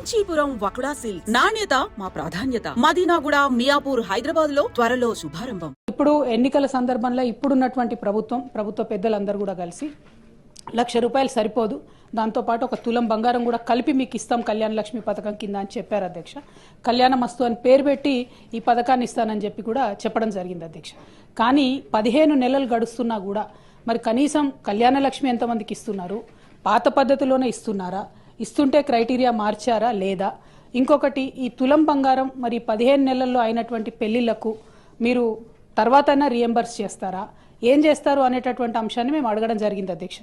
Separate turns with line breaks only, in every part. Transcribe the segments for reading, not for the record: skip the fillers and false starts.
Kanchipuram వకుడా silks నాణ్యత మా ప్రాధాన్యత. మదీనాగూడ, మియాపూర్, హైదరాబాద్ లో త్వరలో శుభారంభం.
ఇప్పుడు ఎన్నికల సందర్భంలో ఇప్పుడున్నటువంటి ప్రభుత్వ పెద్దలందరూ కూడా కలిసి ₹1,00,000 సరిపోదు, దాంతోపాటు ఒక తులం బంగారం కూడా కలిపి మీకు ఇస్తాం కళ్యాణ లక్ష్మి పథకం కింద అని చెప్పారు అధ్యక్ష. కళ్యాణ మస్తు అని పేరు పెట్టి ఈ పథకాన్ని ఇస్తానని చెప్పి కూడా చెప్పడం జరిగింది అధ్యక్ష. కానీ 15 నెలలు గడుస్తున్నా కూడా మరి కనీసం కళ్యాణ లక్ష్మి ఎంతమందికి ఇస్తున్నారు, పాత పద్ధతిలోనే ఇస్తున్నారా, ఇస్తుంటే క్రైటీరియా మార్చారా లేదా, ఇంకొకటి ఈ తులం బంగారం మరి 15 నెలల్లో అయినటువంటి పెళ్లిళ్లకు మీరు తర్వాతైనా రీఎంబర్స్ చేస్తారా, ఏం చేస్తారు అనేటటువంటి అంశాన్ని మేము అడగడం జరిగింది అధ్యక్ష.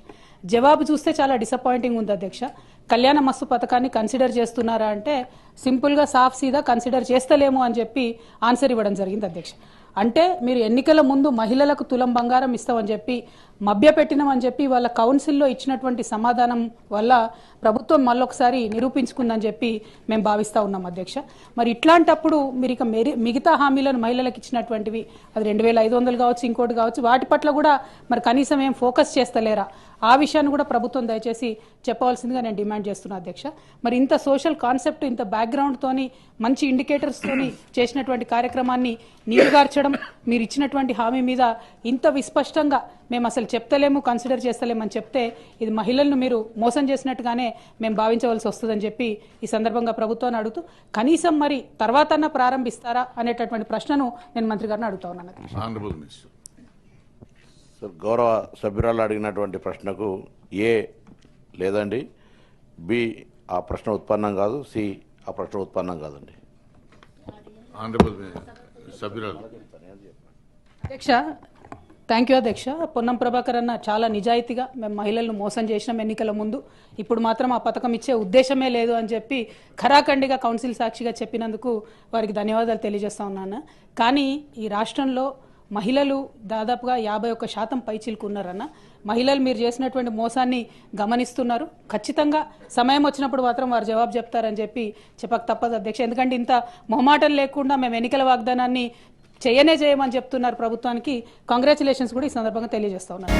జవాబు చూస్తే చాలా డిసప్పాయింటింగ్ ఉంది అధ్యక్ష. కళ్యాణ మస్తు పథకాన్ని కన్సిడర్ చేస్తున్నారా అంటే సింపుల్గా సాఫ్ సీదా కన్సిడర్ చేస్తలేము అని చెప్పి ఆన్సర్ ఇవ్వడం జరిగింది అధ్యక్ష. అంటే మీరు ఎన్నికల ముందు మహిళలకు తులం బంగారం ఇస్తామని చెప్పి మభ్యపెట్టినామని చెప్పి వాళ్ళ కౌన్సిల్లో ఇచ్చినటువంటి సమాధానం వల్ల ప్రభుత్వం మళ్ళొకసారి నిరూపించుకుందని చెప్పి మేము భావిస్తూ ఉన్నాం అధ్యక్ష. మరి ఇట్లాంటప్పుడు మీరు ఇక మిగతా హామీలను మహిళలకు ఇచ్చినటువంటివి అది 2,500 కావచ్చు, ఇంకోటి కావచ్చు, వాటి పట్ల కూడా మరి కనీసం ఏం ఫోకస్ చేస్తలేరా, ఆ విషయాన్ని కూడా ప్రభుత్వం దయచేసి చెప్పవలసిందిగా నేను డిమాండ్ చేస్తున్నా అధ్యక్ష. మరి ఇంత సోషల్ కాన్సెప్ట్, ఇంత బ్యాక్గ్రౌండ్తోని మంచి ఇండికేటర్స్తోని చేసినటువంటి కార్యక్రమాన్ని నీరుగార్చడం, మీరు ఇచ్చినటువంటి హామీ మీద ఇంత విస్పష్టంగా మేము అసలు చెప్తలేము, కన్సిడర్ చేస్తలేమని చెప్తే ఇది మహిళలను మీరు మోసం చేసినట్టుగానే మేము భావించవలసి వస్తుందని చెప్పి ఈ సందర్భంగా ప్రభుత్వాన్ని అడుగుతూ కనీసం మరి తర్వాతన్నా ప్రారంభిస్తారా అనేటటువంటి ప్రశ్నను నేను మంత్రి గారిని అడుగుతా ఉన్నాను.
సార్, గౌరవ సభ్యురాలు అడిగినటువంటి ప్రశ్నకు ఏ లేదండి, బి ఆ ప్రశ్న ఉత్పన్నం కాదు, సి ఆ ప్రశ్న ఉత్పన్నం కాదండి.
అధ్యక్ష, థ్యాంక్ యూ అధ్యక్ష. పొన్నం ప్రభాకర్ అన్న చాలా నిజాయితీగా మేము మహిళలను మోసం చేసినాం ఎన్నికల ముందు, ఇప్పుడు మాత్రం ఆ పథకం ఇచ్చే ఉద్దేశమే లేదు అని చెప్పి ఖరాఖండిగా కౌన్సిల్ సాక్షిగా చెప్పినందుకు వారికి ధన్యవాదాలు తెలియజేస్తా ఉన్నాను. కానీ ఈ రాష్ట్రంలో మహిళలు దాదాపుగా 51% పైచిలుకున్నారన్న. మహిళలు మీరు చేసినటువంటి మోసాన్ని గమనిస్తున్నారు. ఖచ్చితంగా సమయం వచ్చినప్పుడు మాత్రం వారు జవాబు చెప్తారని చెప్పి చెప్పక తప్పదు అధ్యక్ష. ఎందుకంటే ఇంత మొహమాటం లేకుండా మేము ఎన్నికల వాగ్దానాన్ని చేయమని చెప్తున్నారు ప్రభుత్వానికి. కంగ్రాచులేషన్స్ కూడా ఈ సందర్భంగా తెలియజేస్తా ఉన్నారు.